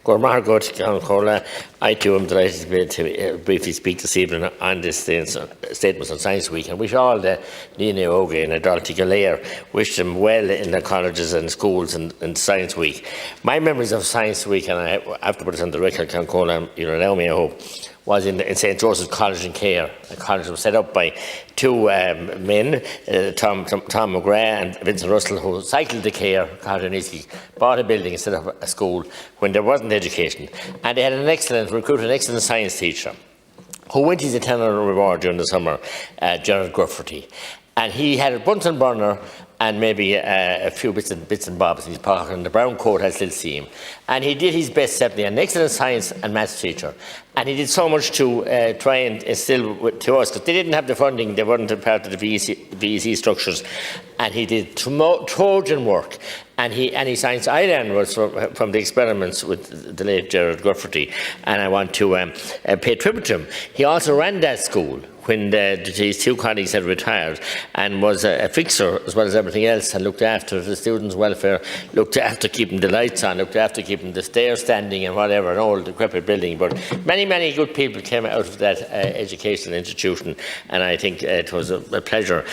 I too am delighted to briefly speak this evening on this statements on Science Week, and wish all the Nina Oge and Adalti Galea wish them well in their colleges and schools and Science Week. My memories of Science Week, and I have to put it on the record, you allow me, I hope, was in St. Joseph's College in Cahir. The college was set up by two men, Tom McGrath and Vincent Russell, who cycled to Cahir, bought a building and set up a school when there wasn't education. And they had recruited an excellent science teacher who went his eternal reward during the summer, Gerard Grufferty. And he had a Bunsen burner and maybe a few bits and bobs in his pocket, and the brown coat I still see him. And he did his best, certainly, an excellent science and maths teacher. And he did so much to try and instill to us, because they didn't have the funding, they weren't a part of the VEC structures. And he did Trojan work. And his science I was from the experiments with the late Gerard Grufferty, and I want to pay tribute to him. He also ran that school when his two colleagues had retired, and was a fixer as well as everything else, and looked after the students' welfare, looked after keeping the lights on, looked after keeping the stairs standing and whatever, an old decrepit building. But many good people came out of that educational institution, and I think it was a pleasure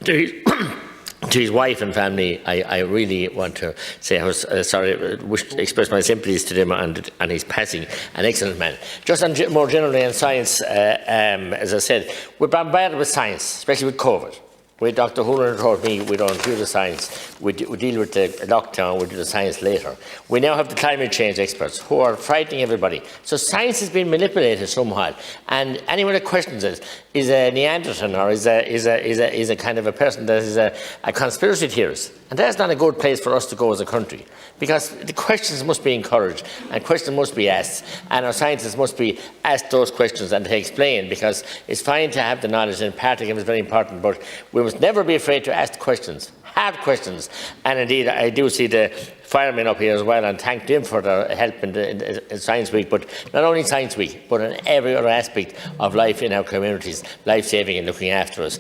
to his wife and family. I really want to say I was express my sympathies to them and his passing. An excellent man. Just more generally on science, as I said, we're bombarded with science, especially with COVID. Dr. Hoolan told me we don't do the science, we deal with the lockdown, we do the science later. We now have the climate change experts who are frightening everybody. So science has been manipulated somewhat, and anyone that questions it is a Neanderthal, or is a kind of a person that is a conspiracy theorist. And that's not a good place for us to go as a country, because the questions must be encouraged and questions must be asked, and our scientists must be asked those questions and to explain, because it's fine to have the knowledge, and imparting it is very important, but we must never be afraid to ask questions, hard questions. And indeed, I do see the firemen up here as well, and thank them for their help in Science Week, but not only Science Week, but in every other aspect of life in our communities, life-saving and looking after us.